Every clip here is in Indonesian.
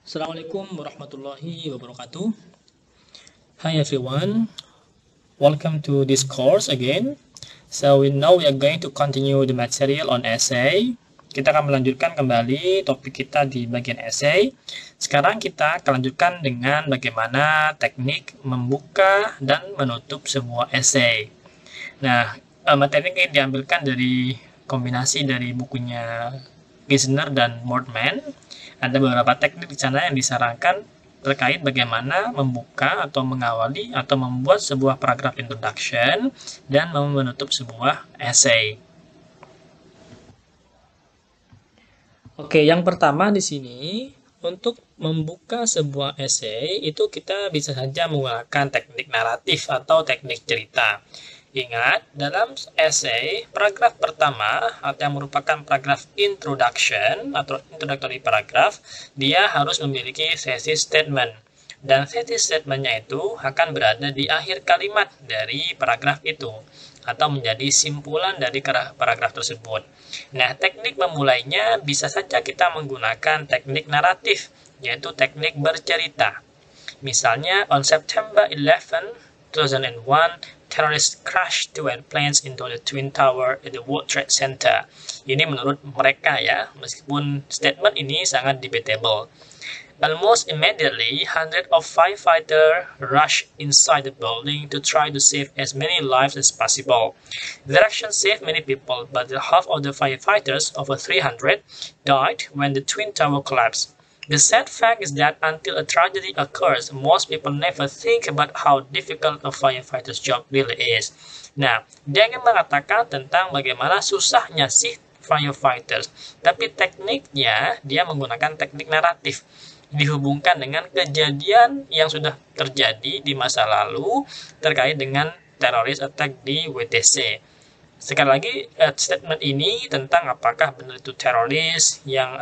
Assalamualaikum warahmatullahi wabarakatuh. Hi everyone, welcome to this course again. So now we are going to continue the material on essay. Kita akan melanjutkan kembali topik kita di bagian essay. Sekarang kita akan lanjutkan dengan bagaimana teknik membuka dan menutup sebuah essay. Nah, materi ini diambilkan dari kombinasi dari bukunya Gisner dan Mortman. Ada beberapa teknik di sana yang disarankan terkait bagaimana membuka atau mengawali atau membuat sebuah paragraf introduction dan menutup sebuah essay. Oke, yang pertama di sini untuk membuka sebuah essay itu kita bisa saja menggunakan teknik naratif atau teknik cerita. Ingat, dalam essay, paragraf pertama atau yang merupakan paragraf introduction atau introductory paragraph, dia harus memiliki thesis statement. Dan thesis statement-nya itu akan berada di akhir kalimat dari paragraf itu atau menjadi simpulan dari paragraf tersebut. Nah, teknik memulainya bisa saja kita menggunakan teknik naratif, yaitu teknik bercerita. Misalnya, on September 11, 2001, terrorists crashed two airplanes into the Twin Tower at the World Trade Center. Ini menurut mereka ya, meskipun statement ini sangat debatable. Almost immediately, hundreds of firefighters rushed inside the building to try to save as many lives as possible. The action saved many people, but half of the firefighters, over 300, died when the Twin Tower collapsed. The sad fact is that until a tragedy occurs, most people never think about how difficult a firefighter's job really is. Nah, dia ingin mengatakan tentang bagaimana susahnya sih firefighters, tapi tekniknya dia menggunakan teknik naratif, dihubungkan dengan kejadian yang sudah terjadi di masa lalu terkait dengan teroris attack di WTC. Sekali lagi, statement ini tentang apakah benar itu teroris yang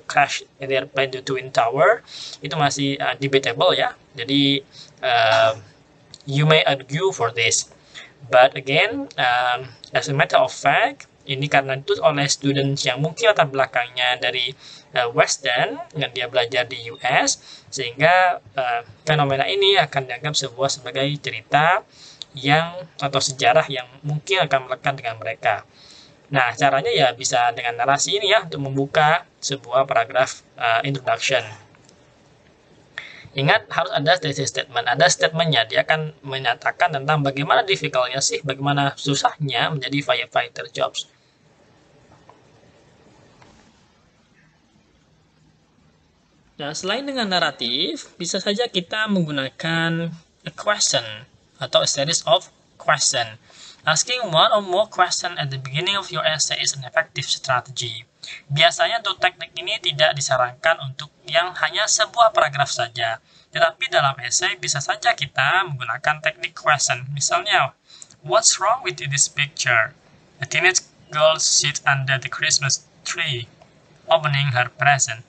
crash in the airplane to Twin Tower itu masih debatable ya. Jadi you may argue for this, but again, as a matter of fact, ini karena itu oleh students yang mungkin latar belakangnya dari Western yang dia belajar di US, sehingga fenomena ini akan dianggap sebagai cerita yang atau sejarah yang mungkin akan melekat dengan mereka. Nah, caranya ya bisa dengan narasi ini ya untuk membuka sebuah paragraf introduction. Ingat, harus ada thesis statement, ada statementnya, dia akan menyatakan tentang bagaimana difficultnya sih, bagaimana susahnya menjadi firefighter jobs. Nah, selain dengan naratif, bisa saja kita menggunakan a question atau a series of question. Asking one or more question at the beginning of your essay is an effective strategy. Biasanya untuk teknik ini tidak disarankan untuk yang hanya sebuah paragraf saja. Tetapi dalam essay bisa saja kita menggunakan teknik question. Misalnya, what's wrong with this picture? A teenage girl sits under the Christmas tree, opening her present.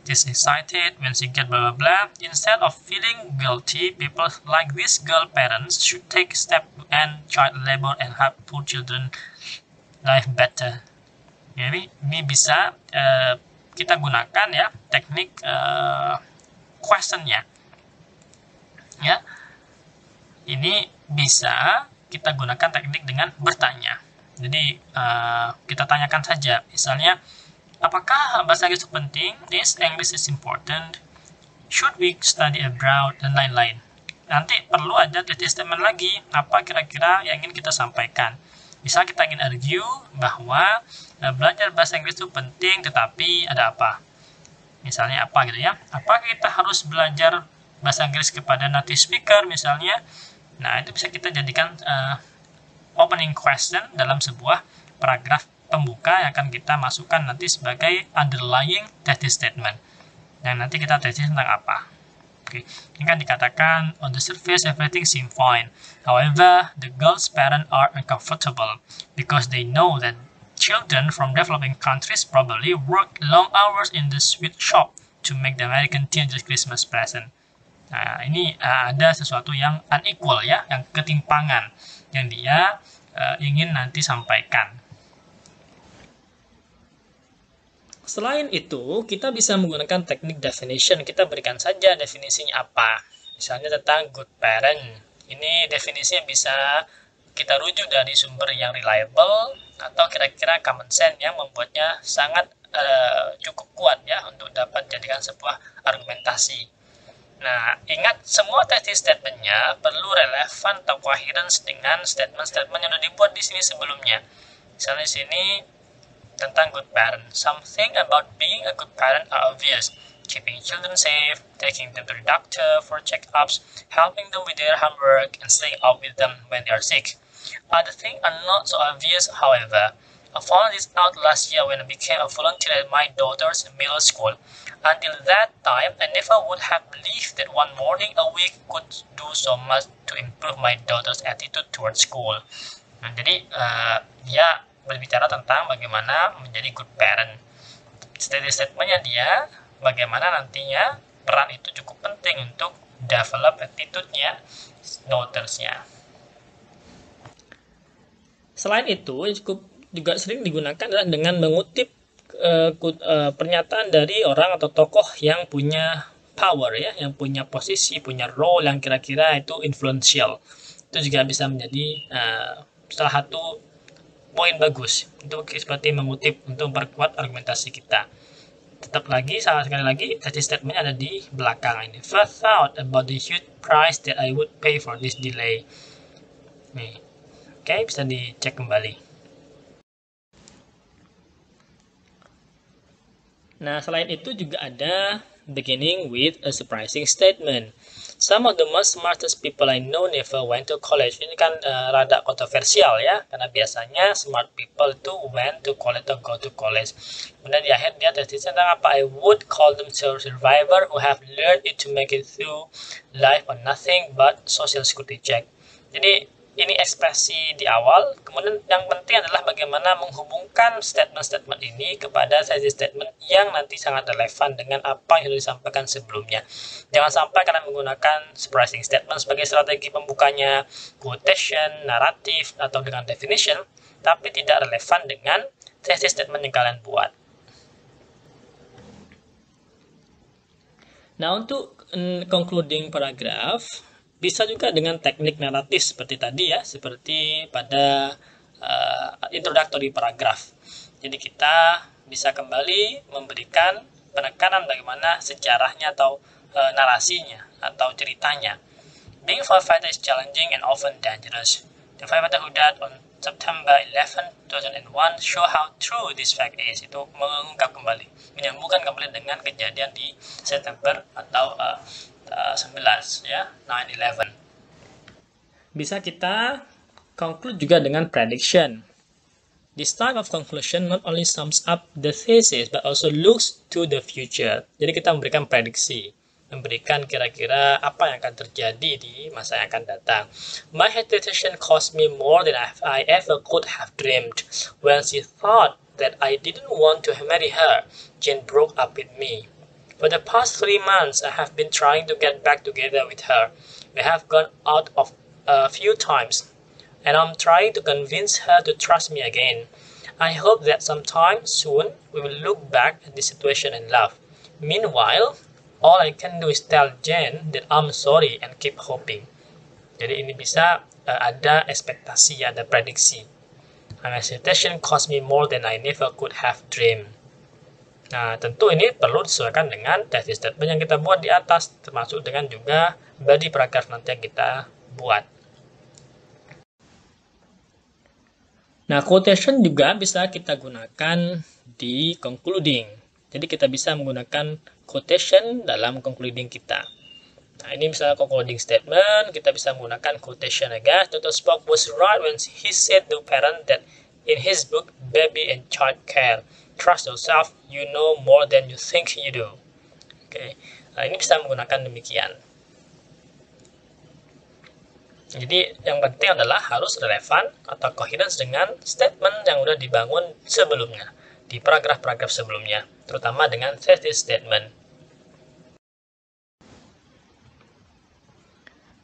She's excited when she gets blah blah blah. Instead of feeling guilty, people like this girl parents should take a step to end child labor and help poor children live better. Jadi ini bisa kita gunakan ya teknik questionnya. Ya, ini bisa kita gunakan teknik dengan bertanya. Jadi kita tanyakan saja, misalnya, apakah bahasa Inggris itu penting? Is English is important? Should we study abroad? Dan lain-lain. Nanti perlu ada thesis statement lagi. Apa kira-kira yang ingin kita sampaikan? Misal kita ingin argue bahwa belajar bahasa Inggris itu penting, tetapi ada apa? Misalnya apa gitu ya? Apakah kita harus belajar bahasa Inggris kepada native speaker misalnya? Nah, itu bisa kita jadikan opening question dalam sebuah paragraf pembuka yang akan kita masukkan nanti sebagai underlying thesis statement. Dan nanti kita tesis tentang apa. Oke. Ini kan dikatakan, on the surface everything seems fine. However, the girl's parents are uncomfortable because they know that children from developing countries probably work long hours in the sweet shop to make the American teenagers Christmas present. Nah, ini ada sesuatu yang unequal ya, yang ketimpangan yang dia ingin nanti sampaikan. Selain itu, kita bisa menggunakan teknik definition. Kita berikan saja definisinya apa. Misalnya tentang good parent. Ini definisi yang bisa kita rujuk dari sumber yang reliable atau kira-kira common sense yang membuatnya sangat cukup kuat ya untuk dapat dijadikan sebuah argumentasi. Nah, ingat semua tesis statementnya perlu relevan atau coherence dengan statement-statement yang sudah dibuat di sini sebelumnya. Misalnya di sini tentang good parent. Something about being a good parent are obvious. Keeping children safe, taking them to the doctor for checkups, helping them with their homework, and staying out with them when they are sick. Other things are not so obvious, however. I found this out last year when I became a volunteer at my daughter's middle school. Until that time, I never would have believed that one morning a week could do so much to improve my daughter's attitude towards school. Nah, jadi dia berbicara tentang bagaimana menjadi good parent. Statementnya dia, bagaimana nantinya peran itu cukup penting untuk develop attitude-nya daughters-nya. Selain itu, cukup juga sering digunakan adalah dengan mengutip pernyataan dari orang atau tokoh yang punya power ya, yang punya posisi, punya role yang kira-kira itu influential. Itu juga bisa menjadi salah satu poin bagus untuk seperti mengutip untuk memperkuat argumentasi kita. Tetap lagi, sekali lagi, tesis statement ada di belakang ini. First thought about the huge price that I would pay for this delay. Nih, oke, bisa dicek kembali. Nah, selain itu juga ada beginning with a surprising statement. Some of the most smartest people I know never went to college. Ini kan rada kontroversial ya, karena biasanya smart people itu went to college atau go to college. Kemudian di akhir dia tersisa tentang apa? I would call them survivor who have learned it to make it through life on nothing but social security check. Jadi ini ekspresi di awal, kemudian yang penting adalah bagaimana menghubungkan statement-statement ini kepada tesis statement yang nanti sangat relevan dengan apa yang sudah disampaikan sebelumnya. Jangan sampai kalian menggunakan surprising statement sebagai strategi pembukanya quotation, naratif, atau dengan definition, tapi tidak relevan dengan tesis statement yang kalian buat. Nah, untuk concluding paragraph, bisa juga dengan teknik naratif seperti tadi ya, seperti pada introductory paragraph. Jadi kita bisa kembali memberikan penekanan bagaimana sejarahnya atau narasinya atau ceritanya. Being a firefighter is challenging and often dangerous. The firefighter who died on September 11, 2001 show how true this fact is. Itu mengungkap kembali, menyambungkan kembali dengan kejadian di September atau 11 ya, 9/11. Bisa kita conclude juga dengan prediction. This type of conclusion not only sums up the thesis but also looks to the future. Jadi kita memberikan prediksi, memberikan kira-kira apa yang akan terjadi di masa yang akan datang. My hesitation cost me more than I ever could have dreamed. When she thought that I didn't want to marry her, Jane broke up with me. For the past 3 months, I have been trying to get back together with her. We have gone out of a few times, and I'm trying to convince her to trust me again. I hope that sometime soon we will look back at this situation and laugh. Meanwhile, all I can do is tell Jen that I'm sorry and keep hoping. Jadi ini bisa ada ekspektasi, ada prediksi. My hesitation cost me more than I never could have dreamed. Nah, tentu ini perlu disesuaikan dengan tesis statement yang kita buat di atas, termasuk dengan juga body paragraph nanti yang kita buat. Nah, quotation juga bisa kita gunakan di concluding. Jadi kita bisa menggunakan quotation dalam concluding kita. Nah, ini misalnya concluding statement, kita bisa menggunakan quotation again. Dr. Spock was right when he said to parent that in his book, Baby and Child Care, trust yourself, you know more than you think you do. Oke, nah, ini bisa menggunakan demikian. Jadi yang penting adalah harus relevan atau coherence dengan statement yang sudah dibangun sebelumnya, di paragraf-paragraf sebelumnya, terutama dengan thesis statement.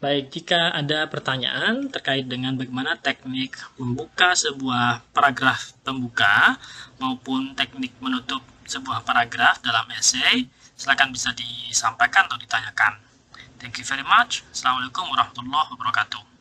Baik, jika ada pertanyaan terkait dengan bagaimana teknik membuka sebuah paragraf pembuka maupun teknik menutup sebuah paragraf dalam esai, silakan bisa disampaikan atau ditanyakan. Thank you very much. Assalamualaikum warahmatullahi wabarakatuh.